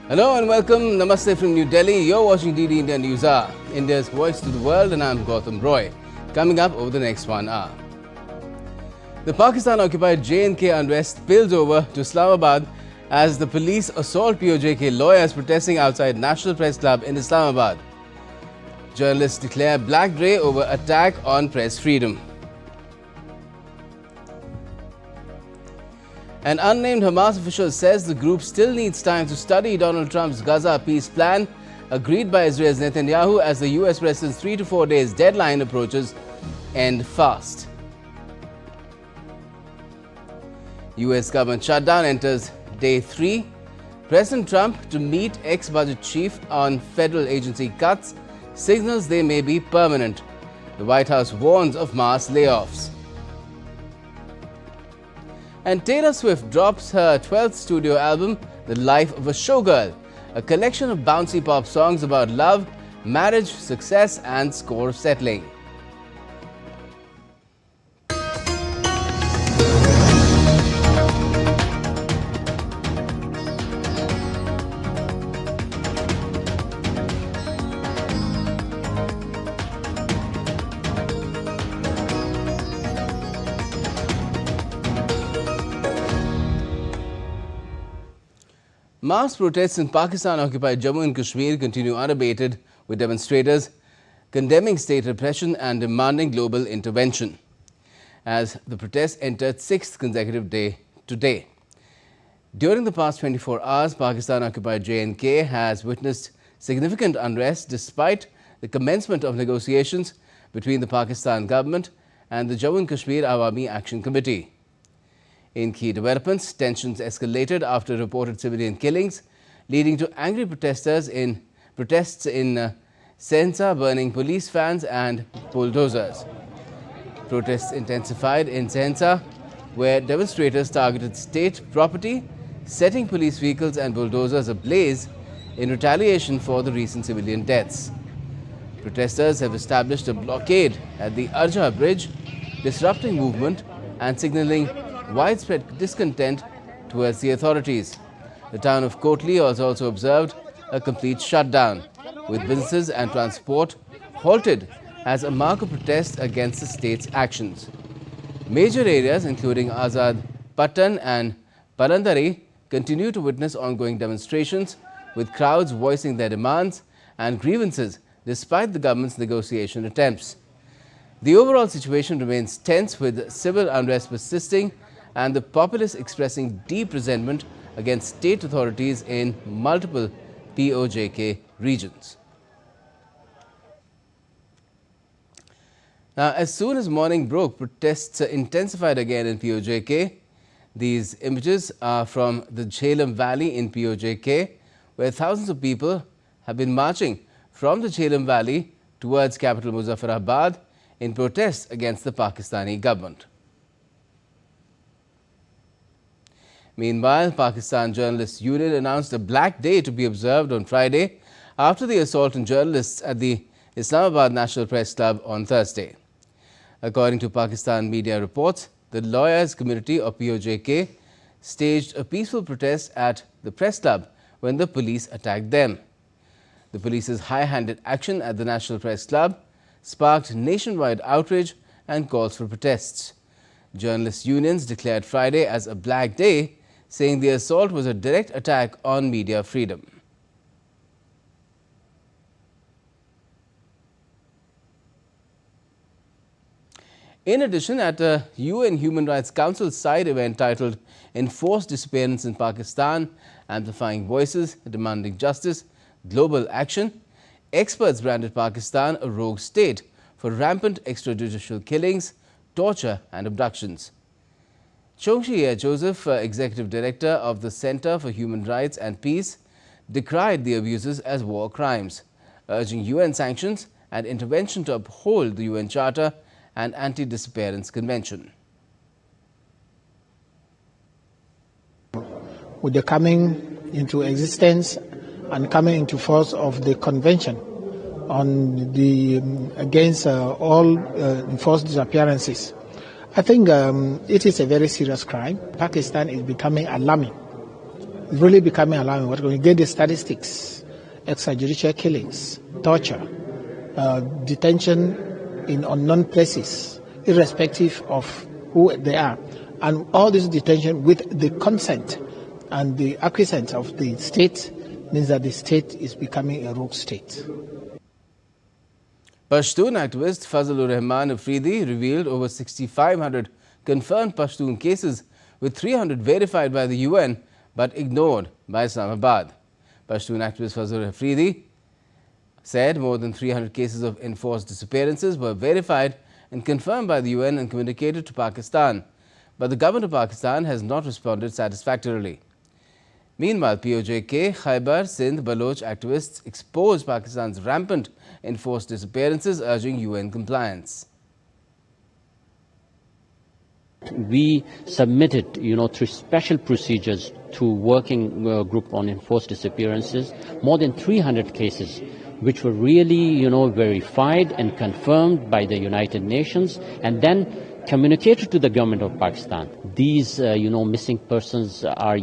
Hello and welcome. Namaste from New Delhi. You're watching DD India News Hour, India's voice to the world, and I'm Gautam Roy. Coming up over the next 1 hour. The Pakistan-occupied J&K unrest spills over to Islamabad as the police assault PoJK lawyers protesting outside National Press Club in Islamabad. Journalists declare black day over attack on press freedom. An unnamed Hamas official says the group still needs time to study Donald Trump's Gaza peace plan, agreed by Israel's Netanyahu as the US president's 3 to 4 days deadline approaches end fast. US government shutdown enters day 3. President Trump to meet ex-budget chief on federal agency cuts signals they may be permanent. The White House warns of mass layoffs. And Taylor Swift drops her 12th studio album, The Life of a Showgirl, a collection of bouncy pop songs about love, marriage, success and score settling. Mass protests in Pakistan-occupied Jammu and Kashmir continue unabated, with demonstrators condemning state repression and demanding global intervention, as the protests entered 6th consecutive day today. During the past 24 hours, Pakistan-occupied J&K has witnessed significant unrest despite the commencement of negotiations between the Pakistan government and the Jammu and Kashmir Awami Action Committee. In key developments, tensions escalated after reported civilian killings, leading to angry protests in Sehsa, burning police vans and bulldozers. Protests intensified in Sehsa, where demonstrators targeted state property, setting police vehicles and bulldozers ablaze in retaliation for the recent civilian deaths. Protesters have established a blockade at the Arjah Bridge, disrupting movement and signalling widespread discontent towards the authorities. The town of Kotli has also observed a complete shutdown, with businesses and transport halted as a mark of protest against the state's actions. Major areas including Azad Patan and Palandari continue to witness ongoing demonstrations, with crowds voicing their demands and grievances despite the government's negotiation attempts. The overall situation remains tense, with civil unrest persisting and the populace expressing deep resentment against state authorities in multiple PoJK regions. Now, as soon as morning broke, protests intensified again in PoJK. These images are from the Jhelum Valley in PoJK, where thousands of people have been marching from the Jhelum Valley towards capital Muzaffarabad in protest against the Pakistani government. Meanwhile, Pakistan Journalists Union announced a black day to be observed on Friday after the assault on journalists at the Islamabad National Press Club on Thursday. According to Pakistan media reports, the lawyers' community of PoJK staged a peaceful protest at the press club when the police attacked them. The police's high-handed action at the National Press Club sparked nationwide outrage and calls for protests. Journalists' unions declared Friday as a black day, saying the assault was a direct attack on media freedom. In addition, at a UN Human Rights Council side event titled Enforced Disappearance in Pakistan, Amplifying Voices, Demanding Justice, Global Action, experts branded Pakistan a rogue state for rampant extrajudicial killings, torture and abductions. Chongshi Joseph, Executive Director of the Center for Human Rights and Peace, decried the abuses as war crimes, urging UN sanctions and intervention to uphold the UN Charter and Anti-Disappearance Convention. With the coming into existence and coming into force of the Convention on the against all enforced disappearances, I think it is a very serious crime. Pakistan is becoming alarming really becoming alarming. What we get the statistics, extrajudicial killings, torture, detention in unknown places, irrespective of who they are, and all this detention with the consent and the acquiescence of the state means that the state is becoming a rogue state. Pashtun activist Fazlur Rahman Afridi revealed over 6,500 confirmed Pashtun cases, with 300 verified by the UN but ignored by Islamabad. Pashtun activist Fazlur Afridi said more than 300 cases of enforced disappearances were verified and confirmed by the UN and communicated to Pakistan, but the government of Pakistan has not responded satisfactorily. Meanwhile, PoJK, Khyber Sindh Baloch activists exposed Pakistan's rampant enforced disappearances, urging UN compliance. We submitted, through special procedures to working group on enforced disappearances, more than 300 cases, which were really, verified and confirmed by the United Nations, and then communicated to the government of Pakistan. These, missing persons are,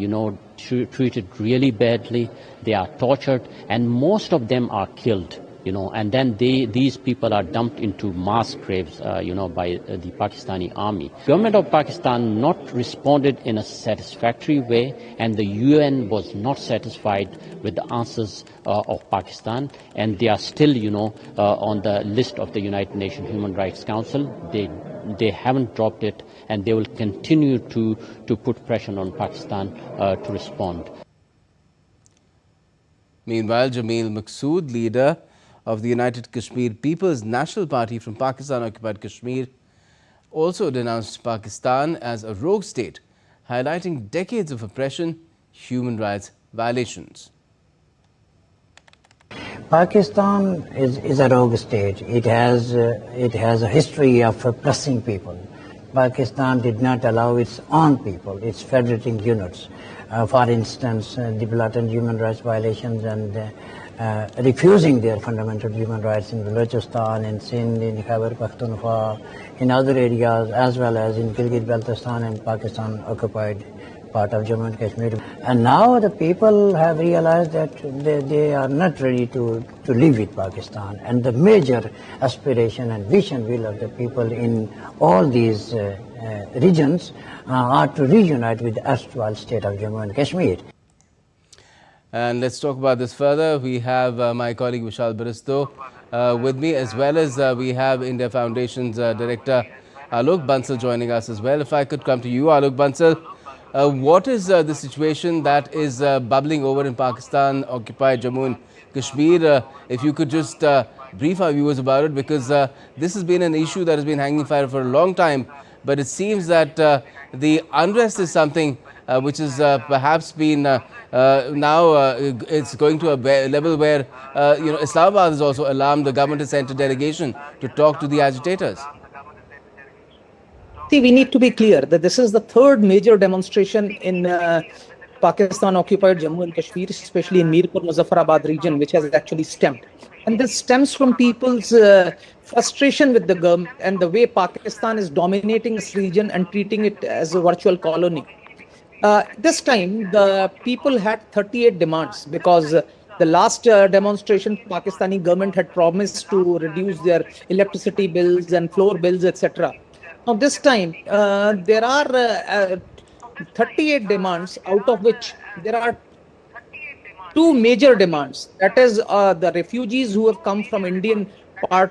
treated really badly. They are tortured, and most of them are killed. And then these people are dumped into mass graves, by the Pakistani army. Government of Pakistan not responded in a satisfactory way, and the UN was not satisfied with the answers of Pakistan, and they are still, on the list of the United Nations Human Rights Council. They haven't dropped it, and they will continue to put pressure on Pakistan to respond. Meanwhile, Jamil Maqsood, leader of the United Kashmir People's National Party from Pakistan-occupied Kashmir, also denounced Pakistan as a rogue state, highlighting decades of oppression, human rights violations. Pakistan is a rogue state. It has a history of oppressing people. Pakistan did not allow its own people, its federating units. For instance, the blatant human rights violations and refusing their fundamental human rights in Balochistan, in Sindh, in Khyber Pakhtunkhwa, in other areas, as well as in Gilgit-Baltistan and Pakistan-occupied part of Jammu and Kashmir. And now the people have realized that they are not ready to live with Pakistan. And the major aspiration and vision will of the people in all these regions are to reunite with the erstwhile state of Jammu and Kashmir. And let's talk about this further. We have my colleague Vishal Baristo with me, as well as we have India Foundation's Director Alok Bansal joining us as well. If I could come to you, Alok Bansal, what is the situation that is bubbling over in Pakistan, occupied Jammu and Kashmir? If you could just brief our viewers about it, because this has been an issue that has been hanging fire for a long time, but it seems that the unrest is something which has perhaps been now it's going to a level where Islamabad has also alarmed. The government has sent a delegation to talk to the agitators. See, we need to be clear that this is the third major demonstration in Pakistan-occupied Jammu and Kashmir, especially in Mirpur, Muzaffarabad region, which has actually stemmed. And this stems from people's frustration with the government and the way Pakistan is dominating this region and treating it as a virtual colony. This time, the people had 38 demands because the last demonstration, Pakistani government had promised to reduce their electricity bills and floor bills, etc. Now, this time, there are 38 demands, out of which there are two major demands. That is, the refugees who have come from Indian held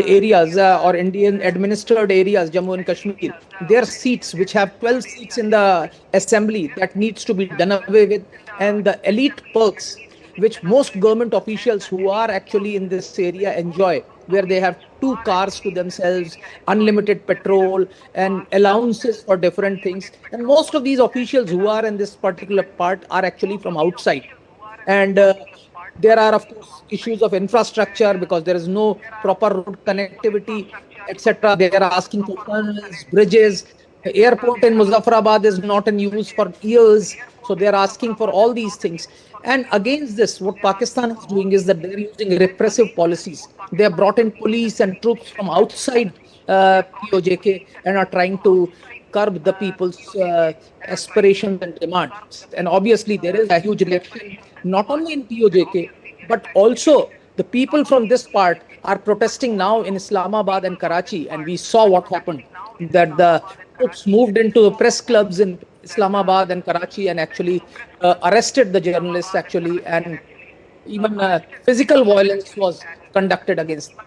areas or Indian administered areas, Jammu and Kashmir, their seats, which have 12 seats in the assembly, that needs to be done away with, and the elite perks, which most government officials who are actually in this area enjoy, where they have 2 cars to themselves, unlimited petrol and allowances for different things. And most of these officials who are in this particular part are actually from outside. And there are, of course, issues of infrastructure because there is no proper road connectivity, etc. They are asking for tunnels, bridges. The airport in Muzaffarabad is not in use for years. So they are asking for all these things. And against this, what Pakistan is doing is that they are using repressive policies. They have brought in police and troops from outside PoJK and are trying to curb the people's aspirations and demands. And obviously, there is a huge reaction, not only in PoJK, but also the people from this part are protesting now in Islamabad and Karachi. And we saw what happened, that the troops moved into the press clubs in Islamabad and Karachi and actually arrested the journalists, actually, and even physical violence was conducted against them.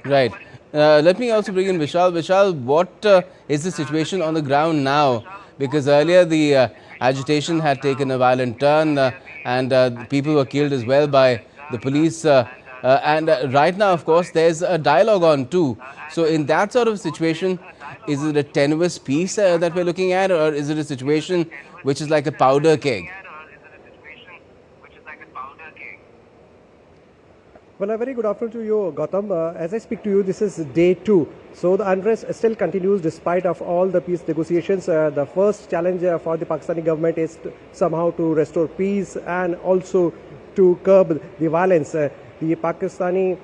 Right. Let me also bring in Vishal. Vishal, what is the situation on the ground now? Because earlier the agitation had taken a violent turn and people were killed as well by the police. And right now, of course, there's a dialogue on too. So in that sort of situation, is it a tenuous peace that we're looking at, or is it a situation which is like a powder keg? Well, a very good afternoon to you, Gautam. As I speak to you, this is day 2. So the unrest still continues despite of all the peace negotiations. The first challenge for the Pakistani government is somehow to restore peace and also to curb the violence. The Pakistani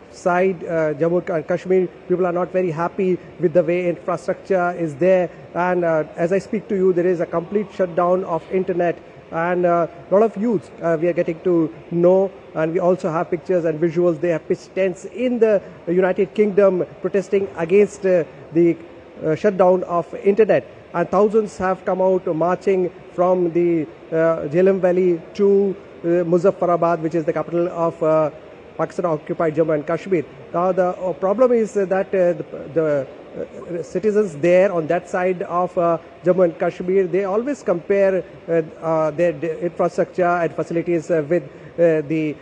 side, Jammu and Kashmir, people are not very happy with the way infrastructure is there. And as I speak to you, there is a complete shutdown of internet. And a lot of youths we are getting to know, and we also have pictures and visuals. They have pitched tents in the United Kingdom protesting against the shutdown of internet, and thousands have come out marching from the Jhelum Valley to Muzaffarabad, which is the capital of Pakistan-occupied Jammu and Kashmir. Now the problem is that the citizens there on that side of Jammu and Kashmir, they always compare their infrastructure and facilities with the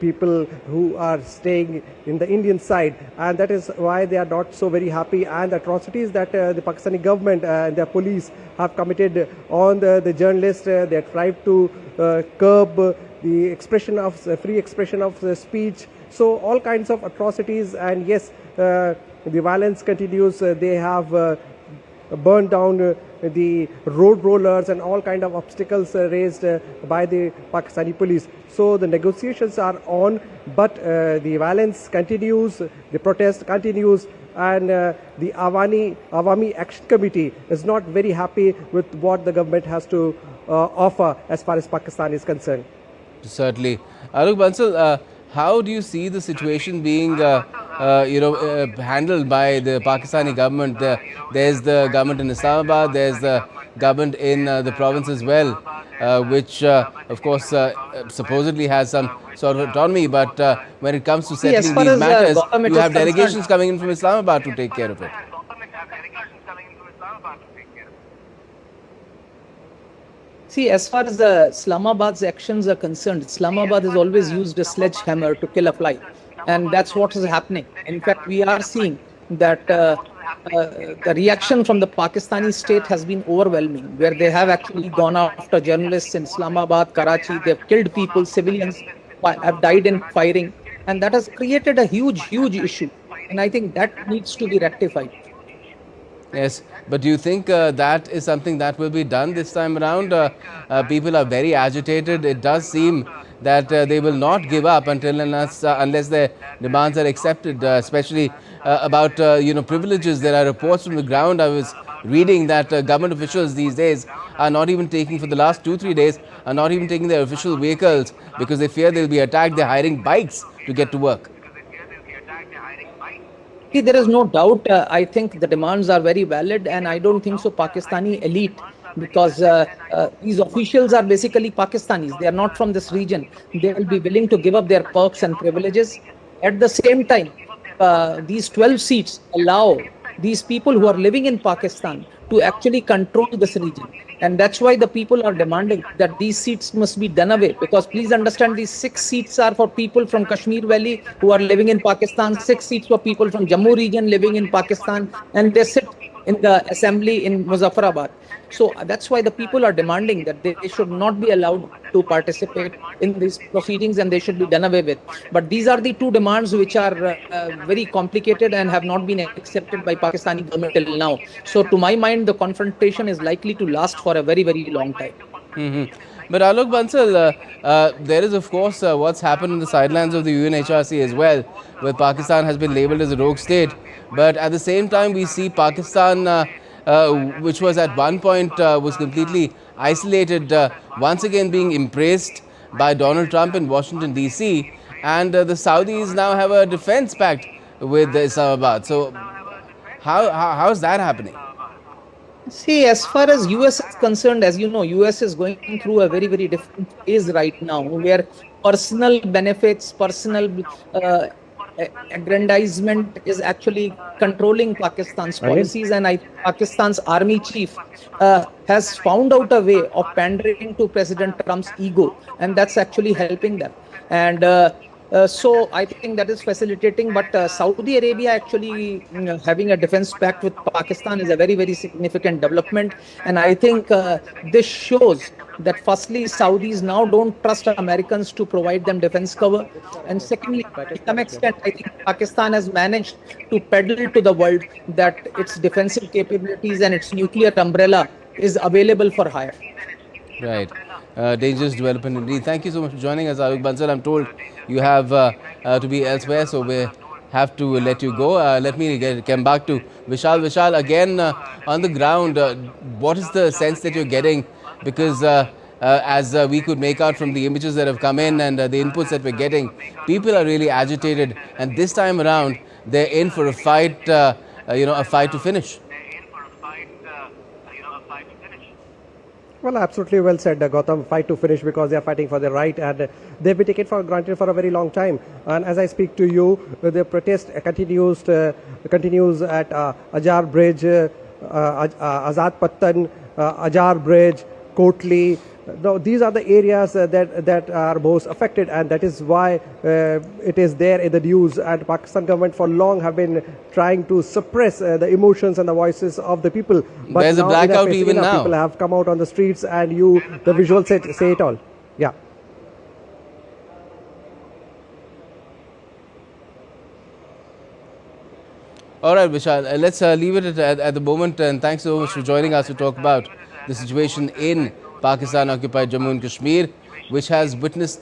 people who are staying in the Indian side, and that is why they are not so very happy. And the atrocities that the Pakistani government and their police have committed on the journalists, they have tried to curb the expression of free expression of speech. So all kinds of atrocities, and yes, the violence continues. They have burned down the road rollers and all kind of obstacles raised by the Pakistani police. So the negotiations are on, but the violence continues, the protest continues, and the Awami Action Committee is not very happy with what the government has to offer as far as Pakistan is concerned. Certainly. Alok Bansal, how do you see the situation being handled by the Pakistani government? There's the government in Islamabad, there's the government in the province as well, which of course supposedly has some sort of autonomy, but when it comes to settling these matters, you have delegations coming in from Islamabad to take care of it. See, as far as the Islamabad's actions are concerned, Islamabad has always used a sledgehammer to kill a fly. And that's what is happening. In fact, we are seeing that the reaction from the Pakistani state has been overwhelming, where they have actually gone after journalists in Islamabad, Karachi. They've killed people, civilians have died in firing. And that has created a huge, huge issue. And I think that needs to be rectified. Yes, but do you think that is something that will be done this time around? People are very agitated. It does seem that they will not give up unless their demands are accepted, especially about privileges. There are reports from the ground. I was reading that government officials these days are not even taking, for the last 2-3 days, are not even taking their official vehicles because they fear they'll be attacked. They're hiring bikes to get to work. See, there is no doubt. I think the demands are very valid, and I don't think so Pakistani elite, because these officials are basically Pakistanis. They are not from this region. They will be willing to give up their perks and privileges. At the same time, these 12 seats allow these people who are living in Pakistan to actually control this region. And that's why the people are demanding that these seats must be done away. Because please understand, these 6 seats are for people from Kashmir Valley who are living in Pakistan, 6 seats for people from Jammu region living in Pakistan, and they sit in the assembly in Muzaffarabad. So that's why the people are demanding that they should not be allowed to participate in these proceedings and they should be done away with. But these are the two demands which are very complicated and have not been accepted by Pakistani government till now. So to my mind, the confrontation is likely to last for a very, very long time. But Alok Bansal, there is of course what's happened in the sidelines of the UNHRC as well, where Pakistan has been labelled as a rogue state. But at the same time, we see Pakistan, which was at one point was completely isolated, once again being embraced by Donald Trump in Washington DC, and the Saudis now have a defence pact with Islamabad. So how is that happening? See, as far as US is concerned, as you know, US is going through a very, very different phase right now, where personal benefits, personal aggrandizement is actually controlling Pakistan's policies. And Pakistan's army chief has found out a way of pandering to President Trump's ego, and that's actually helping them. And so I think that is facilitating. But Saudi Arabia actually having a defense pact with Pakistan is a very, very significant development. And I think this shows that firstly, Saudis now don't trust Americans to provide them defense cover. And secondly, to some extent, I think Pakistan has managed to peddle to the world that its defensive capabilities and its nuclear umbrella is available for hire. Right. Dangerous development indeed. Thank you so much for joining us, Alok Bansal. I'm told you have to be elsewhere, so we have to let you go. Let me come back to Vishal. Vishal, again on the ground, what is the sense that you're getting? Because as we could make out from the images that have come in and the inputs that we're getting, people are really agitated, and this time around they're in for a fight, a fight to finish. Well, absolutely well said, Gautam. Fight to finish, because they are fighting for their right, and they've been taken for granted for a very long time. And as I speak to you, the protest continues at Ajar Bridge, Azad Pattan, Ajar Bridge, Kotli. Now, these are the areas that are most affected, and that is why it is there in the news. And Pakistan government for long have been trying to suppress the emotions and the voices of the people. But there's a blackout even now. People have come out on the streets, and the visuals say it all. Yeah. All right, Vishal, let's leave it at the moment, and thanks so much for joining us to talk about the situation in Pakistan-occupied Jammu and Kashmir, which has witnessed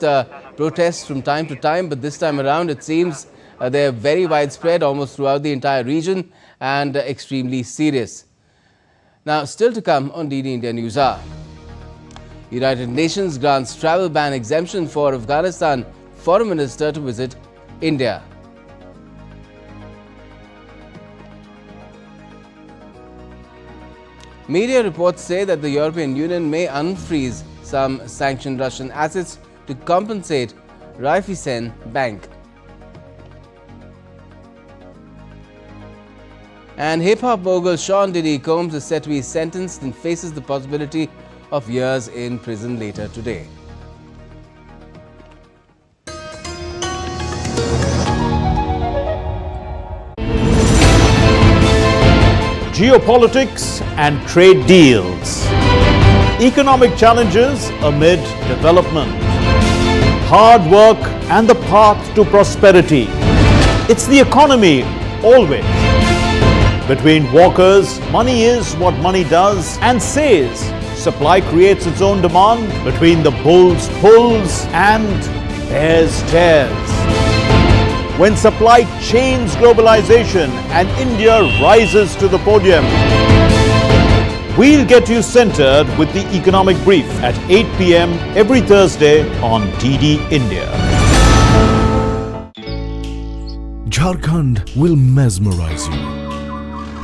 protests from time to time, but this time around it seems they are very widespread almost throughout the entire region and extremely serious. Now, still to come on DD India News Hour. United Nations grants travel ban exemption for Afghanistan Foreign Minister to visit India. Media reports say that the European Union may unfreeze some sanctioned Russian assets to compensate Raiffeisen Bank. And hip-hop mogul Sean Diddy Combs is set to be sentenced and faces the possibility of years in prison later today. Geopolitics and trade deals. Economic challenges amid development. Hard work and the path to prosperity. It's the economy always. Between walkers, money is what money does and says. Supply creates its own demand. Between the bulls pulls and bears tears. When supply chains globalization and India rises to the podium. We'll get you centered with the economic brief at 8 p.m. every Thursday on DD India. Jharkhand will mesmerize you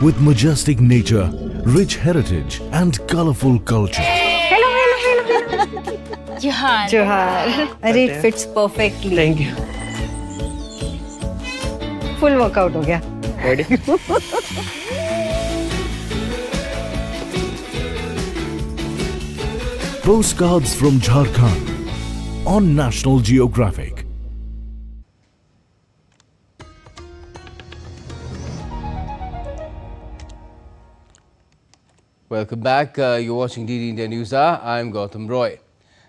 with majestic nature, rich heritage and colorful culture. Hello. Johar. It fits perfectly. Thank you. Full workout ho gaya. Ready? Postcards from Jharkhand on National Geographic. Welcome back. You're watching DD India News Hour. I'm Gautam Roy.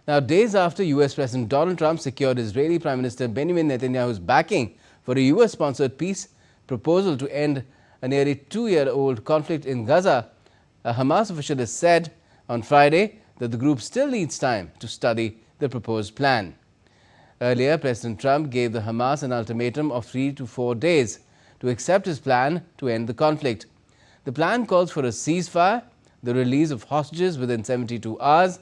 Now, days after US President Donald Trump secured Israeli Prime Minister Benjamin Netanyahu's backing for a US-sponsored peace proposal to end a nearly 2-year-old conflict in Gaza, a Hamas official has said on Friday that the group still needs time to study the proposed plan. Earlier, President Trump gave the Hamas an ultimatum of 3 to 4 days to accept his plan to end the conflict. The plan calls for a ceasefire, the release of hostages within 72 hours,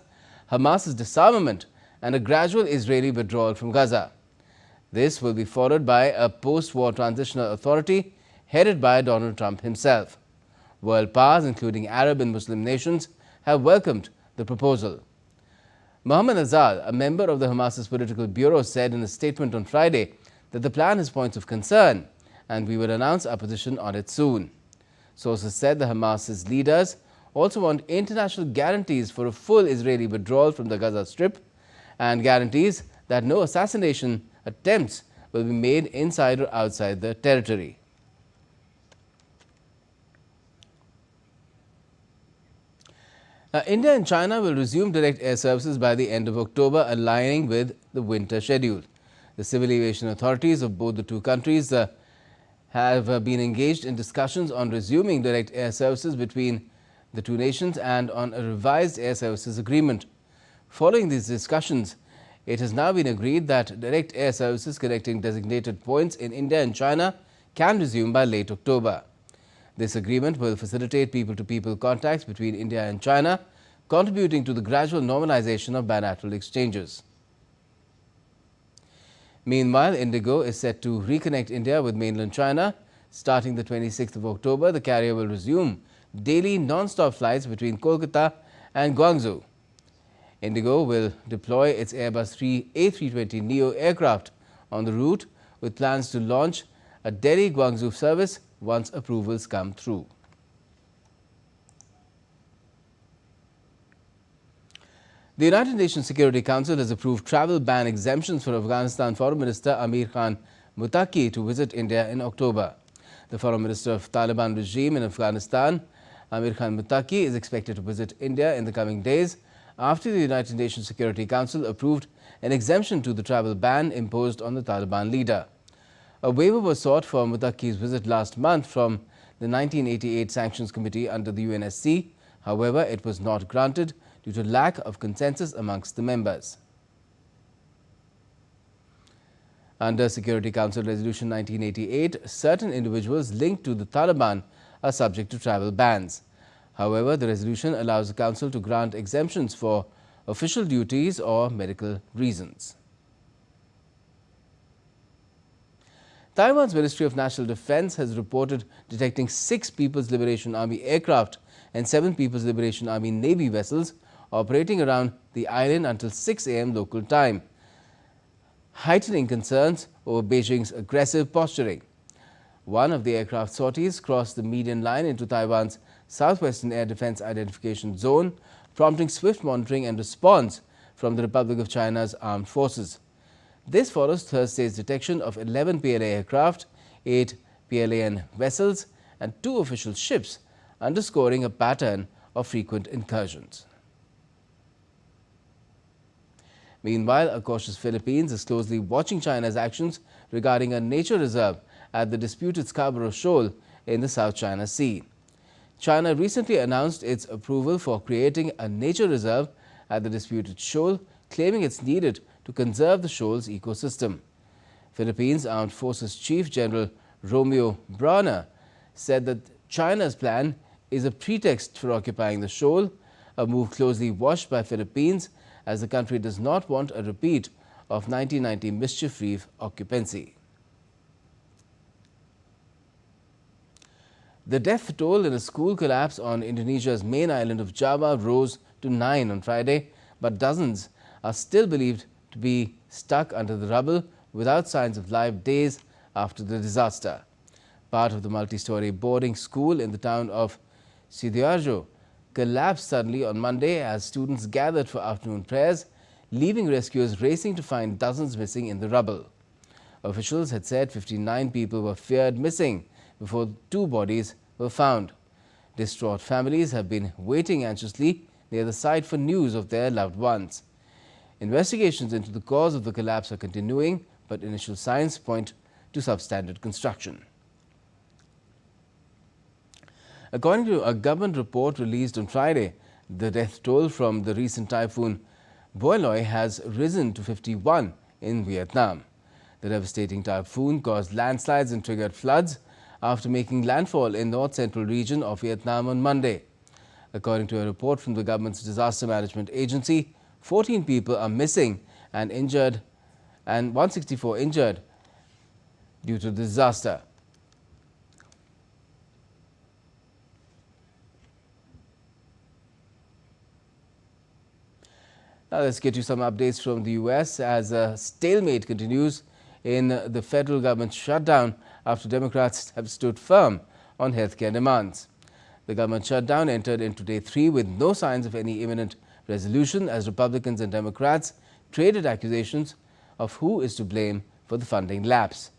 Hamas's disarmament, and a gradual Israeli withdrawal from Gaza. This will be followed by a post-war transitional authority headed by Donald Trump himself. World powers, including Arab and Muslim nations, have welcomed the proposal. Mohammed Azal, a member of the Hamas's political bureau, said in a statement on Friday that the plan has points of concern and we will announce our position on it soon. Sources said the Hamas's leaders also want international guarantees for a full Israeli withdrawal from the Gaza Strip and guarantees that no assassination attempts will be made inside or outside the territory. India and China will resume direct air services by the end of October, aligning with the winter schedule. The civil aviation authorities of both the two countries have been engaged in discussions on resuming direct air services between the two nations and on a revised air services agreement. Following these discussions, it has now been agreed that direct air services connecting designated points in India and China can resume by late October. This agreement will facilitate people-to-people contacts between India and China, contributing to the gradual normalization of bilateral exchanges. Meanwhile, Indigo is set to reconnect India with mainland China. Starting the 26th of October, the carrier will resume daily non-stop flights between Kolkata and Guangzhou. Indigo will deploy its Airbus A320neo aircraft on the route, with plans to launch a Delhi-Guangzhou service once approvals come through. The United Nations Security Council has approved travel ban exemptions for Afghanistan Foreign Minister Amir Khan Muttaqi to visit India in October. The Foreign Minister of Taliban regime in Afghanistan, Amir Khan Muttaqi, is expected to visit India in the coming days after the United Nations Security Council approved an exemption to the travel ban imposed on the Taliban leader. A waiver was sought for Muttaqi's visit last month from the 1988 Sanctions Committee under the UNSC. However, it was not granted due to lack of consensus amongst the members. Under Security Council Resolution 1988, certain individuals linked to the Taliban are subject to travel bans. However, the resolution allows the Council to grant exemptions for official duties or medical reasons. Taiwan's Ministry of National Defense has reported detecting 6 People's Liberation Army aircraft and 7 People's Liberation Army Navy vessels operating around the island until 6 a.m. local time, heightening concerns over Beijing's aggressive posturing. One of the aircraft sorties crossed the median line into Taiwan's southwestern air defense identification zone, prompting swift monitoring and response from the Republic of China's armed forces. This follows Thursday's detection of 11 PLA aircraft, 8 PLAN vessels and 2 official ships, underscoring a pattern of frequent incursions. Meanwhile, a cautious Philippines is closely watching China's actions regarding a nature reserve at the disputed Scarborough Shoal in the South China Sea. China recently announced its approval for creating a nature reserve at the disputed shoal, claiming it's needed to conserve the shoal's ecosystem. Philippines Armed Forces Chief General Romeo Brawner said that China's plan is a pretext for occupying the shoal, a move closely watched by Philippines as the country does not want a repeat of 1990 mischief-free occupancy. The death toll in a school collapse on Indonesia's main island of Java rose to 9 on Friday, but dozens are still believed to be stuck under the rubble without signs of life days after the disaster. Part of the multi-story boarding school in the town of Sidoarjo collapsed suddenly on Monday as students gathered for afternoon prayers, leaving rescuers racing to find dozens missing in the rubble. Officials had said 59 people were feared missing before 2 bodies were found. Distraught families have been waiting anxiously near the site for news of their loved ones. Investigations into the cause of the collapse are continuing, but initial signs point to substandard construction. According to a government report released on Friday, The death toll from the recent typhoon Boiloi has risen to 51 in Vietnam. The devastating typhoon caused landslides and triggered floods after making landfall in north-central region of Vietnam on Monday. According to a report from the government's disaster management agency, 14 people are missing and 164 injured due to the disaster. Now let's get you some updates from the US as a stalemate continues in the federal government shutdown after Democrats have stood firm on healthcare demands. The government shutdown entered into day 3 with no signs of any imminent resolution as Republicans and Democrats traded accusations of who is to blame for the funding lapse.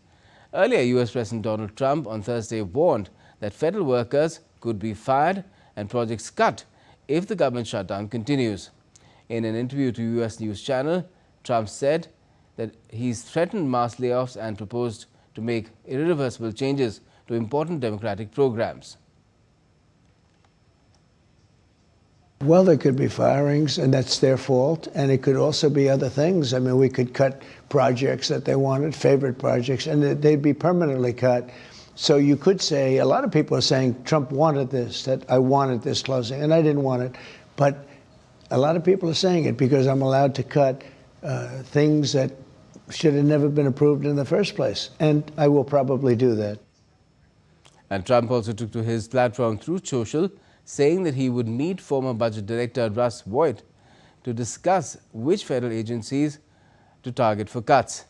Earlier, US President Donald Trump on Thursday warned that federal workers could be fired and projects cut if the government shutdown continues. In an interview to US News Channel, Trump said that he's threatened mass layoffs and proposed to make irreversible changes to important democratic programs. Well, there could be firings, and that's their fault, and it could also be other things. I mean, we could cut projects that they wanted, favorite projects, and they'd be permanently cut. So you could say, a lot of people are saying Trump wanted this, that I wanted this closing, and I didn't want it. But a lot of people are saying it because I'm allowed to cut things that should have never been approved in the first place, and I will probably do that. And Trump also took to his platform through social, saying that he would meet former Budget Director Russ Vought to discuss which federal agencies to target for cuts.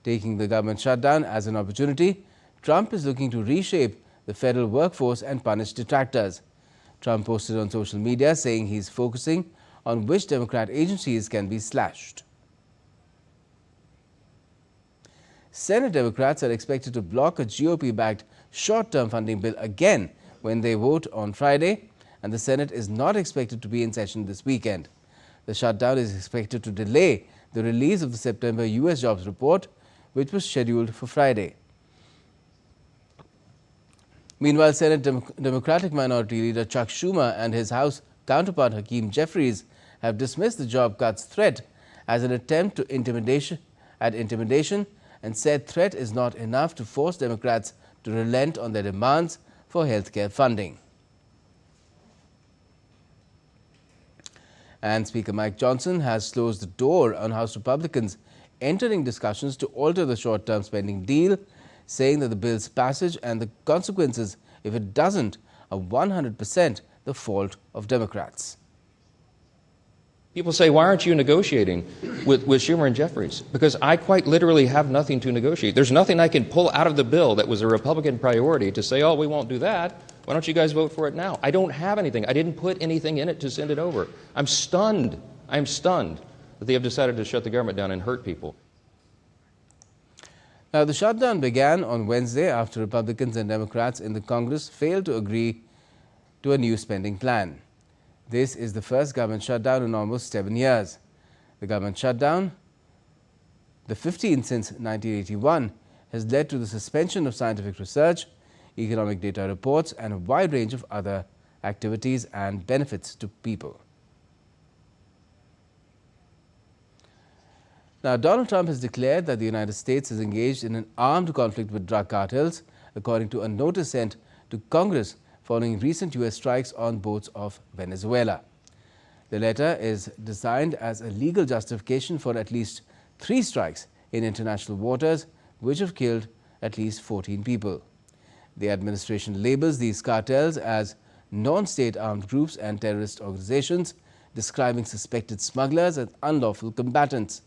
Taking the government shutdown as an opportunity, Trump is looking to reshape the federal workforce and punish detractors. Trump posted on social media saying he's focusing on which Democrat agencies can be slashed. Senate Democrats are expected to block a GOP-backed short-term funding bill again when they vote on Friday, and the Senate is not expected to be in session this weekend. The shutdown is expected to delay the release of the September U.S. jobs report, which was scheduled for Friday. Meanwhile, Senate Democratic Minority Leader Chuck Schumer and his House counterpart Hakeem Jeffries have dismissed the job cuts threat as an attempt to intimidation and said threat is not enough to force Democrats to relent on their demands for health care funding. And Speaker Mike Johnson has closed the door on House Republicans entering discussions to alter the short-term spending deal, saying that the bill's passage and the consequences if it doesn't are 100% the fault of Democrats. People say, why aren't you negotiating with Schumer and Jeffries? Because I quite literally have nothing to negotiate. There's nothing I can pull out of the bill that was a Republican priority to say, oh, we won't do that. Why don't you guys vote for it now? I don't have anything. I didn't put anything in it to send it over. I'm stunned. I'm stunned that they have decided to shut the government down and hurt people. Now, the shutdown began on Wednesday after Republicans and Democrats in the Congress failed to agree to a new spending plan. This is the first government shutdown in almost 7 years. The government shutdown, the 15th since 1981, has led to the suspension of scientific research, economic data reports, and a wide range of other activities and benefits to people. Now, Donald Trump has declared that the United States is engaged in an armed conflict with drug cartels, according to a notice sent to Congress following recent U.S. strikes on boats off Venezuela. The letter is designed as a legal justification for at least 3 strikes in international waters, which have killed at least 14 people. The administration labels these cartels as non-state armed groups and terrorist organizations, describing suspected smugglers as unlawful combatants.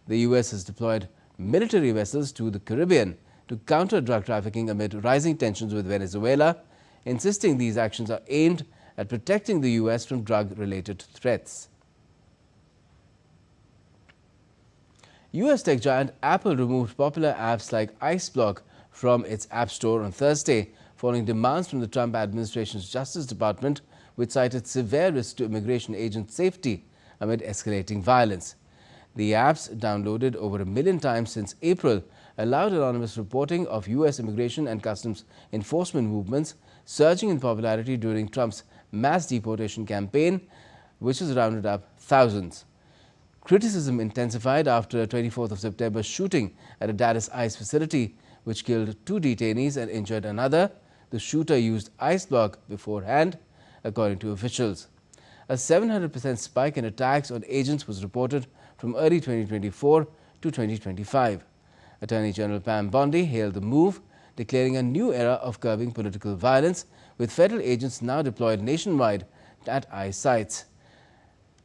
The U.S. has deployed military vessels to the Caribbean to counter drug trafficking amid rising tensions with Venezuela, insisting these actions are aimed at protecting the U.S. from drug-related threats. U.S. tech giant Apple removed popular apps like IceBlock from its App Store on Thursday, following demands from the Trump administration's Justice Department, which cited severe risk to immigration agent safety amid escalating violence. The apps, downloaded over 1 million times since April, allowed anonymous reporting of U.S. immigration and customs enforcement movements surging in popularity during Trump's mass deportation campaign, which has rounded up thousands. Criticism intensified after a 24th of September shooting at a Dallas ICE facility, which killed 2 detainees and injured another. The shooter used ice block beforehand, according to officials. A 700% spike in attacks on agents was reported from early 2024 to 2025. Attorney General Pam Bondi hailed the move, declaring a new era of curbing political violence, with federal agents now deployed nationwide at ICE sites.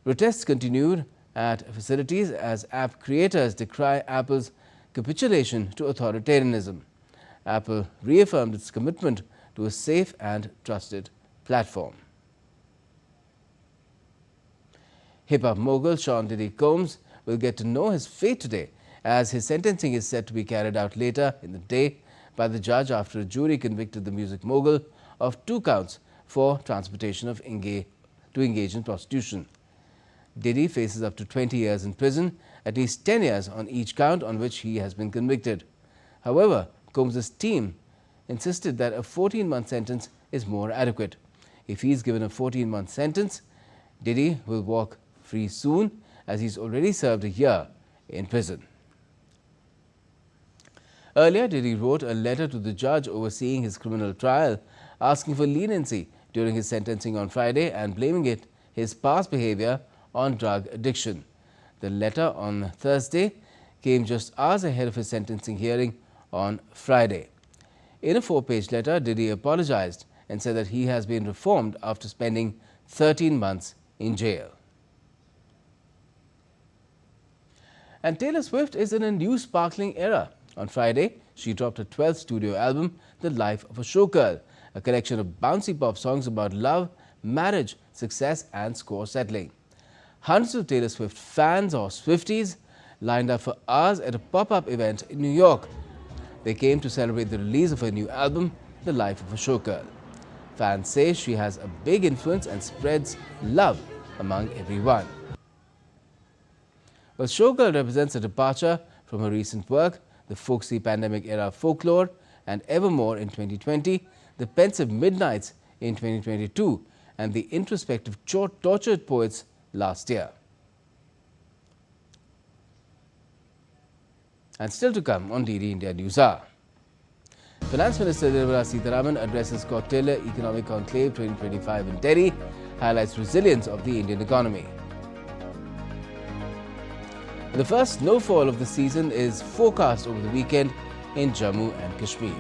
Protests continued at facilities as app creators decry Apple's capitulation to authoritarianism. Apple reaffirmed its commitment to a safe and trusted platform. Hip-hop mogul Sean Diddy Combs will get to know his fate today, as his sentencing is set to be carried out later in the day by the judge after a jury convicted the music mogul of 2 counts for transportation to engage in prostitution. Diddy faces up to 20 years in prison, at least 10 years on each count on which he has been convicted. However, Combs' team insisted that a 14-month sentence is more adequate. If he is given a 14-month sentence, Diddy will walk free soon, as he's already served a year in prison. Earlier, Diddy wrote a letter to the judge overseeing his criminal trial, asking for leniency during his sentencing on Friday and blaming it his past behavior on drug addiction. The letter on Thursday came just hours ahead of his sentencing hearing on Friday. In a 4-page letter, Diddy apologized and said that he has been reformed after spending 13 months in jail. And Taylor Swift is in a new sparkling era. On Friday, she dropped her 12th studio album, The Life of a Showgirl, a collection of bouncy pop songs about love, marriage, success and score settling. Hundreds of Taylor Swift fans, or Swifties, lined up for hours at a pop-up event in New York. They came to celebrate the release of her new album, The Life of a Showgirl. Fans say she has a big influence and spreads love among everyone. Well, Showgirl represents a departure from her recent work, the folksy pandemic-era folklore, and Evermore in 2020, the pensive Midnights in 2022, and the introspective Tortured Poets last year. And still to come on DD India News Hour. Finance Minister Nirmala Sitharaman addresses Cocktail Economic Conclave 2025 in Delhi, highlights resilience of the Indian economy. The first snowfall of the season is forecast over the weekend in Jammu and Kashmir.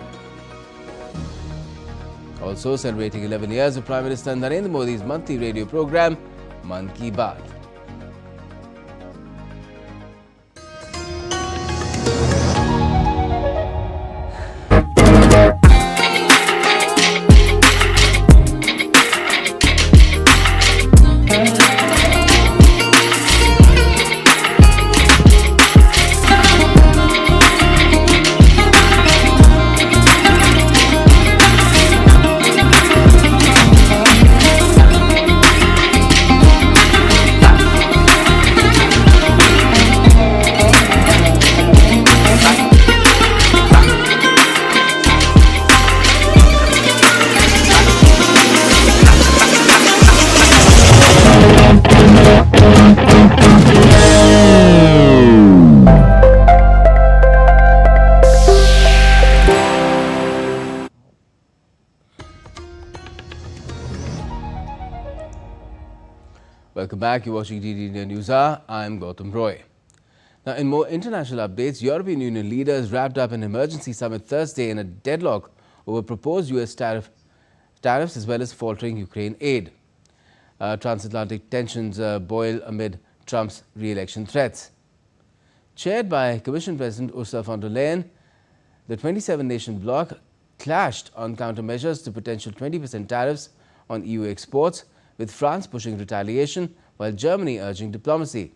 Also celebrating 11 years of Prime Minister Narendra Modi's monthly radio program, Mann Ki Baat. Welcome back. You're watching DD India News Hour. I'm Gautam Roy. Now, in more international updates, European Union leaders wrapped up an emergency summit Thursday in a deadlock over proposed US tariffs as well as faltering Ukraine aid. Transatlantic tensions boil amid Trump's re-election threats. Chaired by Commission President Ursula von der Leyen, the 27-nation bloc clashed on countermeasures to potential 20% tariffs on EU exports, with France pushing retaliation while Germany urging diplomacy.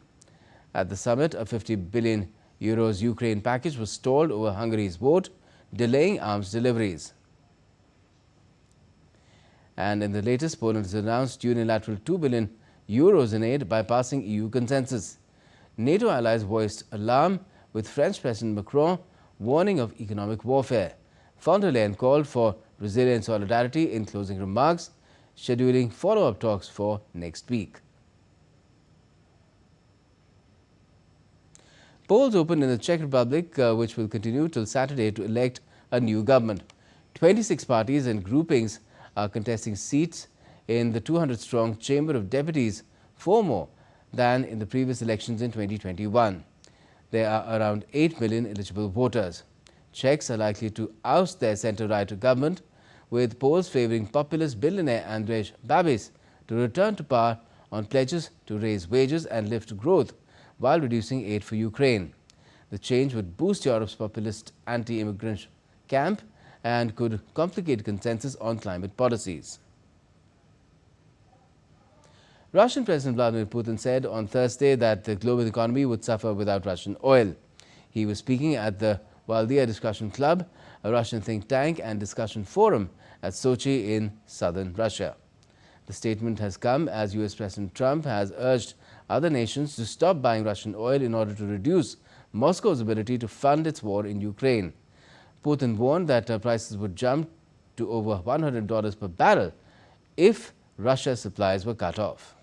At the summit, a 50 billion euros Ukraine package was stalled over Hungary's vote, delaying arms deliveries. And in the latest, Poland has announced unilateral 2 billion euros in aid, bypassing EU consensus. NATO allies voiced alarm, with French President Macron warning of economic warfare. Von der Leyen called for Brazilian solidarity in closing remarks, scheduling follow-up talks for next week. Polls opened in the Czech Republic, which will continue till Saturday to elect a new government. 26 parties and groupings are contesting seats in the 200-strong Chamber of Deputies, 4 more than in the previous elections in 2021. There are around 8 million eligible voters. Czechs are likely to oust their centre-right government, with polls favouring populist billionaire Andrej Babis to return to power on pledges to raise wages and lift growth while reducing aid for Ukraine. The change would boost Europe's populist anti-immigrant camp and could complicate consensus on climate policies. Russian President Vladimir Putin said on Thursday that the global economy would suffer without Russian oil. He was speaking at the Valdia Discussion Club, a Russian think tank and discussion forum at Sochi in southern Russia. The statement has come as US President Trump has urged other nations to stop buying Russian oil in order to reduce Moscow's ability to fund its war in Ukraine. Putin warned that prices would jump to over $100 per barrel if Russia's supplies were cut off.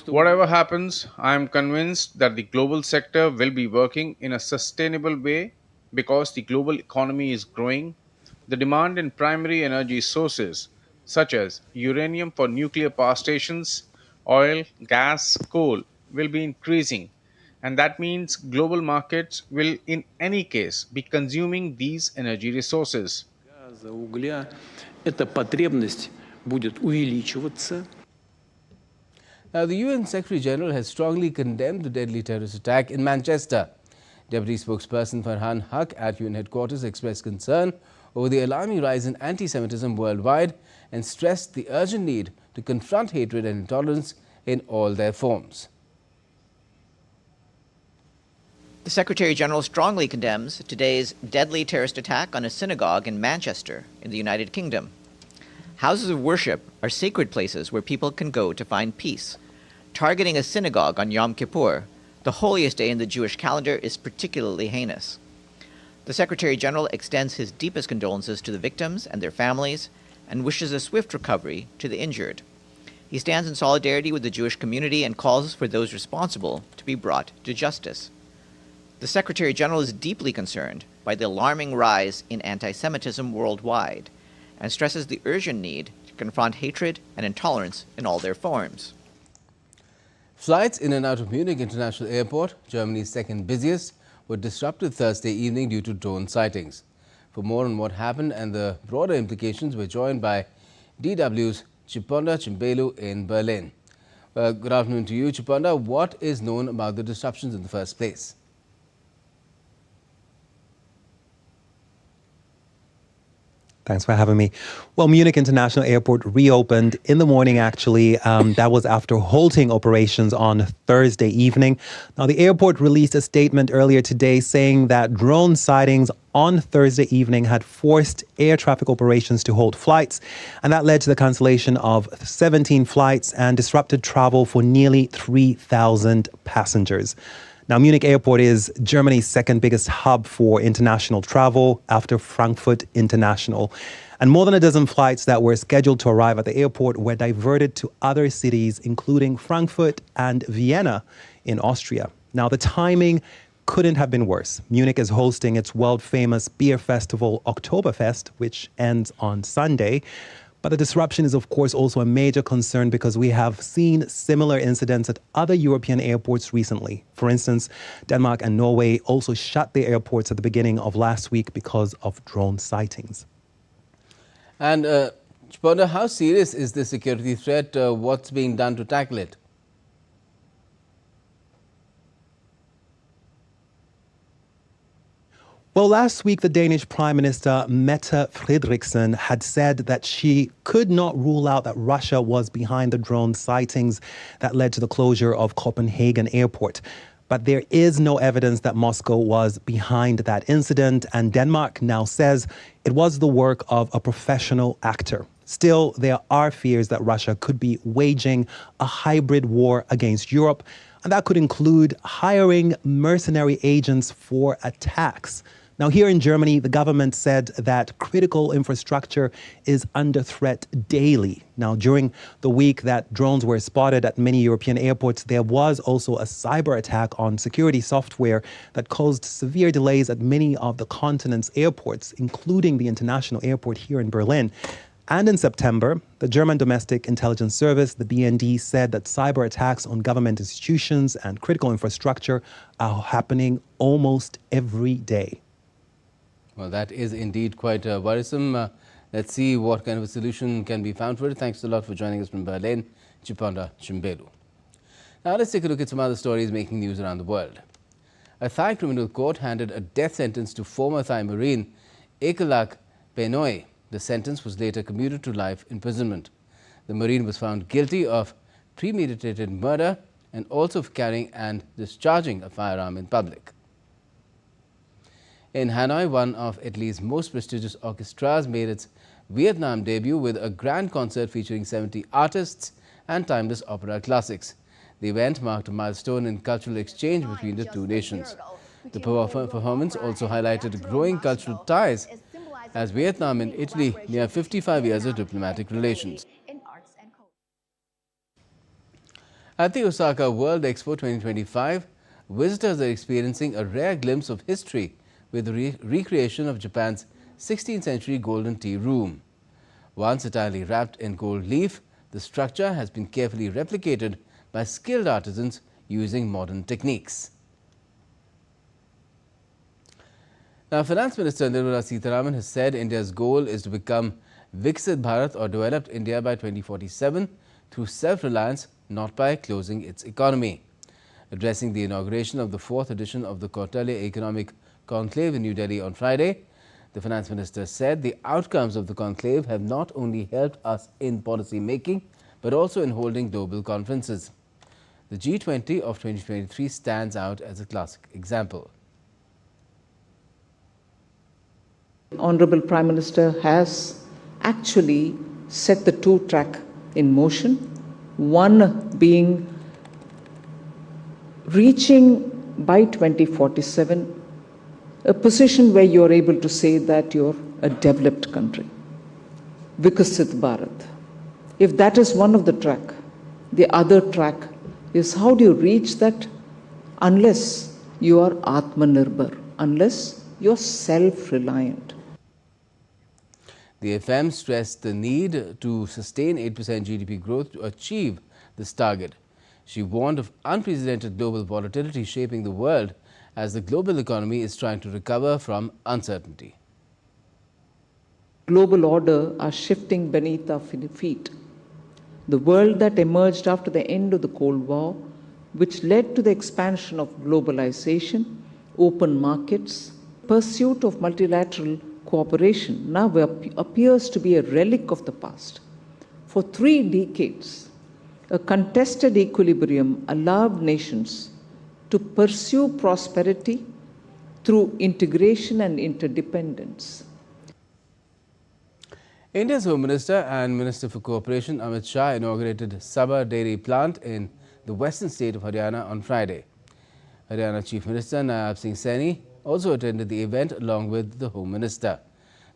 Whatever happens, I am convinced that the global sector will be working in a sustainable way because the global economy is growing. The demand in primary energy sources such as uranium for nuclear power stations, oil, gas, coal will be increasing, and that means global markets will in any case be consuming these energy resources. Now, the UN Secretary General has strongly condemned the deadly terrorist attack in Manchester. Deputy spokesperson Farhan Haq at UN headquarters expressed concern over the alarming rise in anti-Semitism worldwide and stressed the urgent need to confront hatred and intolerance in all their forms. The Secretary-General strongly condemns today's deadly terrorist attack on a synagogue in Manchester, in the United Kingdom. Houses of worship are sacred places where people can go to find peace. Targeting a synagogue on Yom Kippur, the holiest day in the Jewish calendar, is particularly heinous. The Secretary-General extends his deepest condolences to the victims and their families and wishes a swift recovery to the injured. He stands in solidarity with the Jewish community and calls for those responsible to be brought to justice. The Secretary-General is deeply concerned by the alarming rise in anti-Semitism worldwide and stresses the urgent need to confront hatred and intolerance in all their forms. Flights in and out of Munich International Airport, Germany's second busiest, were disrupted Thursday evening due to drone sightings. For more on what happened and the broader implications, we're joined by DW's Chiponda Chimbelu in Berlin. Good afternoon to you, Chiponda. What is known about the disruptions in the first place? Thanks for having me. Well, Munich International Airport reopened in the morning, actually. That was after halting operations on Thursday evening. Now, the airport released a statement earlier today saying that drone sightings on Thursday evening had forced air traffic operations to halt flights, and that led to the cancellation of 17 flights and disrupted travel for nearly 3,000 passengers. Now, Munich Airport is Germany's second biggest hub for international travel after Frankfurt International. And more than a dozen flights that were scheduled to arrive at the airport were diverted to other cities, including Frankfurt and Vienna in Austria. Now, the timing couldn't have been worse. Munich is hosting its world-famous beer festival, Oktoberfest, which ends on Sunday. But the disruption is, of course, also a major concern because we have seen similar incidents at other European airports recently. For instance, Denmark and Norway also shut their airports at the beginning of last week because of drone sightings. And, Chiponda, how serious is this security threat? What's being done to tackle it? Well, last week, the Danish Prime Minister Mette Frederiksen had said that she could not rule out that Russia was behind the drone sightings that led to the closure of Copenhagen Airport. But there is no evidence that Moscow was behind that incident, and Denmark now says it was the work of a professional actor. Still, there are fears that Russia could be waging a hybrid war against Europe, and that could include hiring mercenary agents for attacks. Now, here in Germany, the government said that critical infrastructure is under threat daily. Now, during the week that drones were spotted at many European airports, there was also a cyber attack on security software that caused severe delays at many of the continent's airports, including the international airport here in Berlin. And in September, the German Domestic Intelligence Service, the BND, said that cyber attacks on government institutions and critical infrastructure are happening almost every day. Well, that is indeed quite worrisome. Let's see what kind of a solution can be found for it. Thanks a lot for joining us from Berlin, Chiponda Chimbelu. Now let's take a look at some other stories making news around the world. A Thai criminal court handed a death sentence to former Thai Marine Ekalak Penoi. The sentence was later commuted to life imprisonment. The Marine was found guilty of premeditated murder and also of carrying and discharging a firearm in public. In Hanoi, one of Italy's most prestigious orchestras made its Vietnam debut with a grand concert featuring 70 artists and timeless opera classics. The event marked a milestone in cultural exchange between the two nations. The performance also highlighted growing cultural ties as Vietnam and Italy near 55 years of diplomatic relations. At the Osaka World Expo 2025, visitors are experiencing a rare glimpse of history with the recreation of Japan's 16th century golden tea room. Once entirely wrapped in gold leaf, the structure has been carefully replicated by skilled artisans using modern techniques. Now, Finance Minister Nirmala Sitharaman has said India's goal is to become Viksit Bharat or developed India by 2047 through self-reliance, not by closing its economy. Addressing the inauguration of the 4th edition of the Kautilya Economic Conclave in New Delhi on Friday, the Finance Minister said the outcomes of the conclave have not only helped us in policy making, but also in holding global conferences. The G20 of 2023 stands out as a classic example. Honorable Prime Minister has actually set the two-track in motion, one being reaching by 2047 a position where you're able to say that you're a developed country, Viksit Bharat. If that is one of the track, the other track is how do you reach that unless you are Atmanirbhar, unless you're self-reliant. The FM stressed the need to sustain 8% GDP growth to achieve this target. She warned of unprecedented global volatility shaping the world as the global economy is trying to recover from uncertainty. Global order are shifting beneath our feet. The world that emerged after the end of the Cold War, which led to the expansion of globalization, open markets, pursuit of multilateral cooperation, now appears to be a relic of the past. For 3 decades, a contested equilibrium allowed nations to pursue prosperity through integration and interdependence. India's Home Minister and Minister for Cooperation Amit Shah inaugurated Sabar Dairy Plant in the western state of Haryana on Friday. Haryana Chief Minister Nayab Singh Saini also attended the event along with the Home Minister.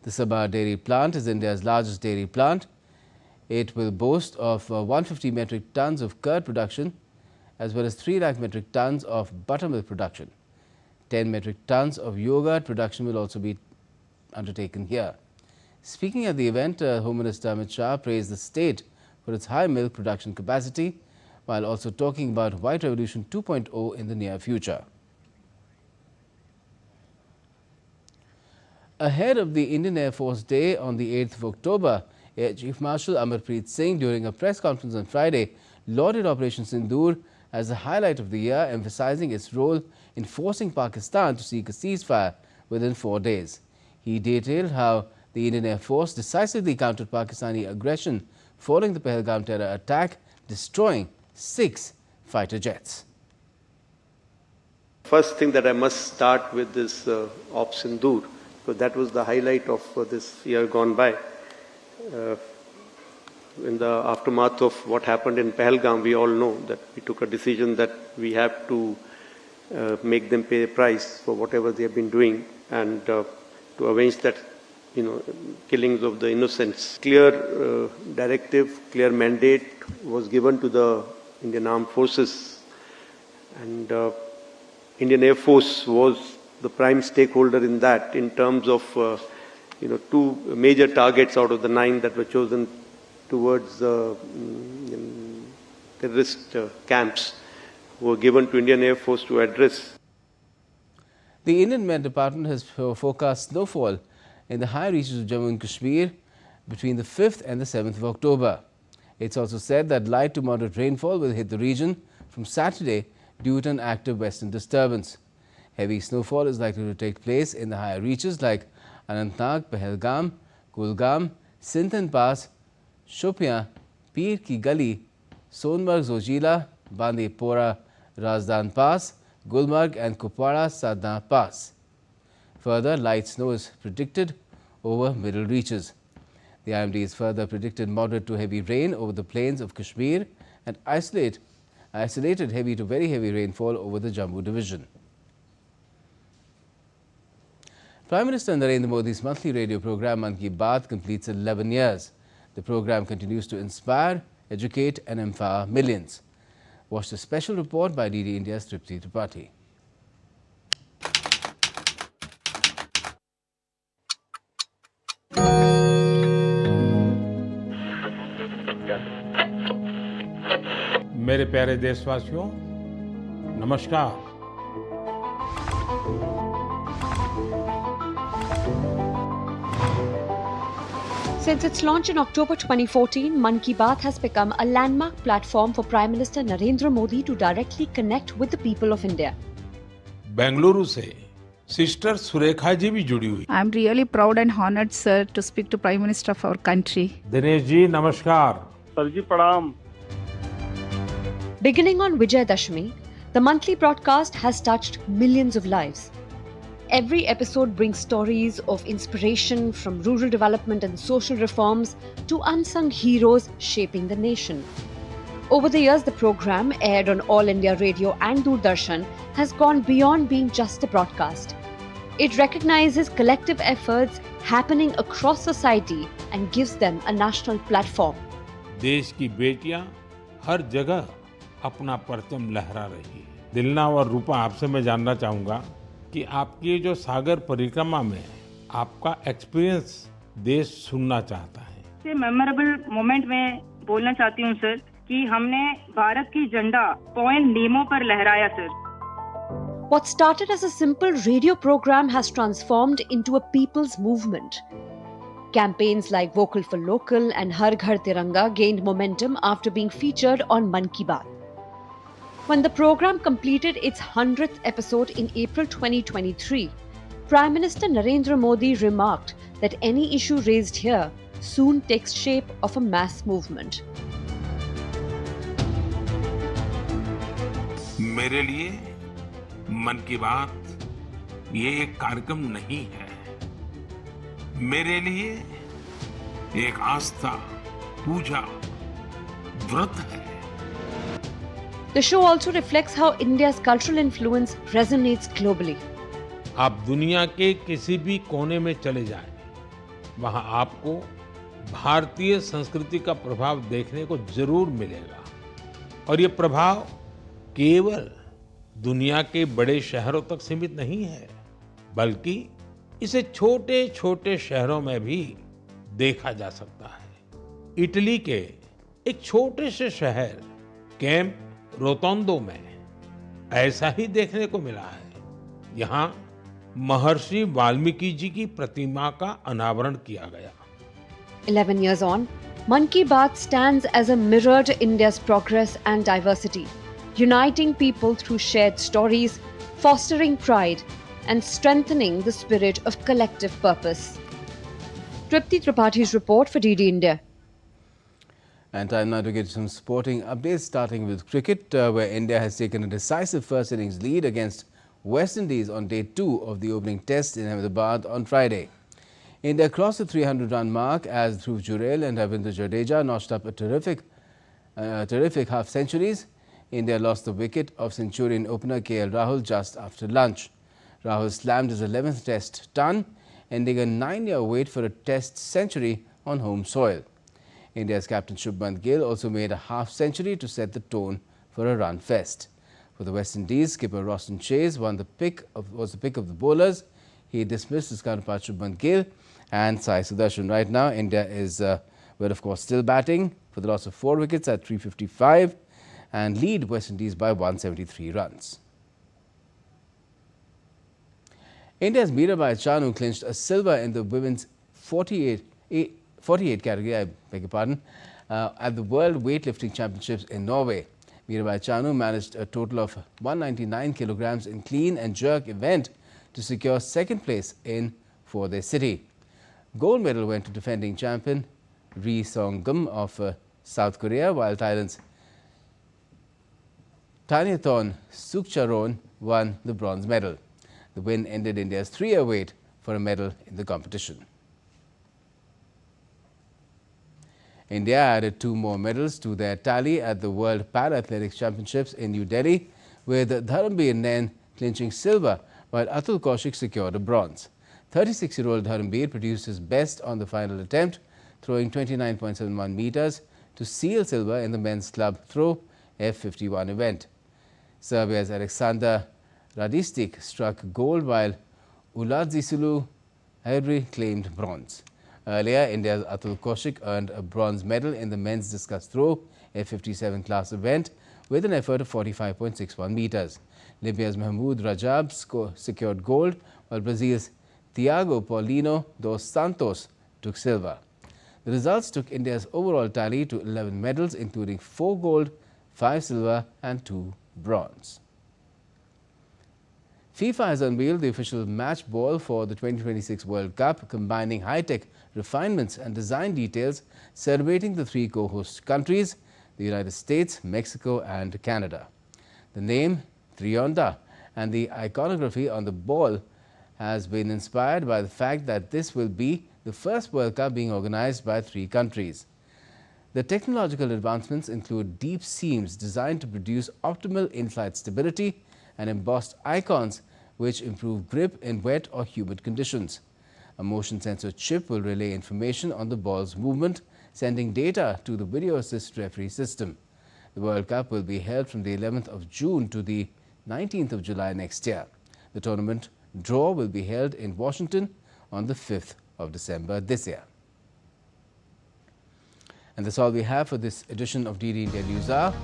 The Sabar Dairy Plant is India's largest dairy plant. It will boast of 150 metric tons of curd production as well as 3 lakh metric tons of buttermilk production. 10 metric tons of yogurt production will also be undertaken here. Speaking at the event, Home Minister Amit Shah praised the state for its high milk production capacity, while also talking about White Revolution 2.0 in the near future. Ahead of the Indian Air Force Day on the 8th of October, Air Chief Marshal Amarpreet Singh, during a press conference on Friday, lauded Operation Sindoor as the highlight of the year, emphasizing its role in forcing Pakistan to seek a ceasefire within 4 days. He detailed how the Indian Air Force decisively countered Pakistani aggression following the Pahalgam terror attack, destroying 6 fighter jets. First thing that I must start with is Op Sindoor, because that was the highlight of this year gone by. In the aftermath of what happened in Pahalgam, we all know that we took a decision that we have to make them pay a price for whatever they have been doing. and to avenge that, killings of the innocents. Clear directive, clear mandate was given to the Indian Armed Forces, and Indian Air Force was the prime stakeholder in that, in terms of 2 major targets out of the 9 that were chosen towards terrorist camps were given to Indian Air Force to address. The Indian Met Department has forecast snowfall in the high reaches of Jammu and Kashmir between the 5th and the 7th of October. It's also said that light to moderate rainfall will hit the region from Saturday due to an active western disturbance. Heavy snowfall is likely to take place in the higher reaches like Anantnag, Pahalgam, Kulgam, Sindh Pass, Shopian, Pir Ki Gali, Sonmarg, Zojila, Bandipora, Razdan Pass, Gulmarg and Kupwara Sadna Pass. Further, light snow is predicted over middle reaches. The IMD has further predicted moderate to heavy rain over the plains of Kashmir and isolated heavy to very heavy rainfall over the Jammu division. Prime Minister Narendra Modi's monthly radio program Mann Ki Baat completes 11 years. The program continues to inspire, educate and empower millions. Watch the special report by DD India's Tripti Tripathi. मेरे प्यारे देशवासियों, नमस्कार। Since its launch in October 2014, Mann Ki Baat has become a landmark platform for Prime Minister Narendra Modi to directly connect with the people of India. Bengaluru से sister Surekha ji भी जुड़ी हुई। I am really proud and honored, sir, to speak to Prime Minister of our country. Dinesh ji नमस्कार। Sir जी प्रणाम। Beginning on Vijayadashmi, the monthly broadcast has touched millions of lives. Every episode brings stories of inspiration from rural development and social reforms to unsung heroes shaping the nation. Over the years, the program, aired on All India Radio and Doordarshan, has gone beyond being just a broadcast. It recognizes collective efforts happening across society and gives them a national platform. देश की बेटियां हर जगह अपना परचम लहरा रही है। दिलना और रूपा, आपसे मैं जानना चाहूंगा कि आपकी जो सागर परिक्रमा में आपका एक्सपीरियंस देश सुनना चाहता है। मेमोरेबल मोमेंट में बोलना चाहती हूँ सर कि हमने भारत की झंडा पॉइंट नीमो पर लहराया sir. What started as a simple radio program has transformed into a people's movement. Campaigns like Vocal for Local and Har Ghar Tiranga gained momentum after being featured on Mann Ki Baat. When the program completed its 100th episode in April 2023, Prime Minister Narendra Modi remarked that any issue raised here soon takes shape of a mass movement. मेरे लिए मन की बात ये एक कार्यक्रम नहीं है, मेरे लिए एक आस्था, पूजा, व्रत है। The show also reflects how India's cultural influence resonates globally. आप दुनिया के किसी भी कोने में चले जाएं, वहां आपको भारतीय संस्कृति का प्रभाव देखने को जरूर मिलेगा। और ये प्रभाव केवल दुनिया के बड़े शहरों तक सीमित नहीं है, बल्कि इसे छोटे-छोटे शहरों में भी देखा जा सकता है। इटली के एक छोटे से शहर कैंप रोतोंडो में ऐसा ही देखने को मिला है। यहाँ महर्षि वाल्मीकि जी की प्रतिमा का अनावरण किया गया। 11 years on, Mann Ki Baat stands as a mirror to India's progress and diversity, uniting people through shared stories, fostering pride, and strengthening the spirit of collective purpose. Tripti Tripathi's report for DD India. And time now to get some sporting updates, starting with cricket, where India has taken a decisive first innings lead against West Indies on day 2 of the opening test in Ahmedabad on Friday. India crossed the 300-run mark as Dhruv Jurel and Ravindra Jadeja notched up a terrific half-centuries. India lost the wicket of Centurion opener KL Rahul just after lunch. Rahul slammed his 11th test ton, ending a 9-year wait for a test century on home soil. India's captain Shubman Gill also made a half-century to set the tone for a run fest. For the West Indies, skipper Roston Chase was the pick of the bowlers. He dismissed his counterpart Shubman Gill and Sai Sudarshan. Right now, India is, of course, still batting for the loss of 4 wickets at 355 and lead West Indies by 173 runs. India's Mirabai Chanu clinched a silver in the women's 48 category, I beg your pardon, at the World Weightlifting Championships in Norway. Mirabai Chanu managed a total of 199 kilograms in clean and jerk event to secure second place for their city. Gold medal went to defending champion Ri Song-gum of South Korea, while Thailand's Thanathorn Sukcharoen won the bronze medal. The win ended India's 3-year wait for a medal in the competition. India added 2 more medals to their tally at the World Para-Athletics Championships in New Delhi, with Dharambir Nain clinching silver, while Atul Kaushik secured a bronze. 36-year-old Dharambir produced his best on the final attempt, throwing 29.71 meters to seal silver in the men's club throw F51 event. Serbia's Alexander Radistic struck gold, while Uladzisulu Haidri claimed bronze. Earlier, India's Atul Kaushik earned a bronze medal in the men's discus throw F57 class event with an effort of 45.61 meters. Libya's Mahmoud Rajab secured gold, while Brazil's Thiago Paulino dos Santos took silver. The results took India's overall tally to 11 medals, including 4 gold, 5 silver and 2 bronze. FIFA has unveiled the official match ball for the 2026 World Cup, combining high-tech refinements and design details, celebrating the 3 co-host countries, the United States, Mexico and Canada. The name, Trionda, and the iconography on the ball has been inspired by the fact that this will be the first World Cup being organized by 3 countries. The technological advancements include deep seams designed to produce optimal in-flight stability and embossed icons which improve grip in wet or humid conditions. A motion sensor chip will relay information on the ball's movement, sending data to the video assist referee system. The World Cup will be held from the 11th of June to the 19th of July next year. The tournament draw will be held in Washington on the 5th of December this year. And that's all we have for this edition of DD India News Hour.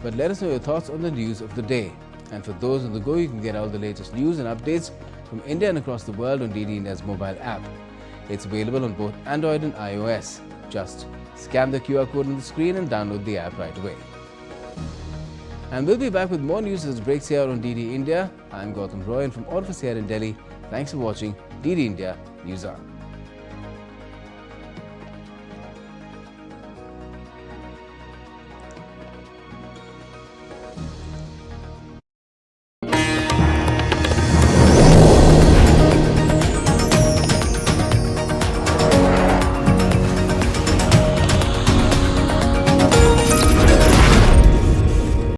But let us know your thoughts on the news of the day. And for those on the go, you can get all the latest news and updates from India and across the world on DD India's mobile app. It's available on both Android and iOS. Just scan the QR code on the screen and download the app right away. And we'll be back with more news as it breaks here on DD India. I'm Gautam Roy, and from all of us here in Delhi, thanks for watching DD India News Hour.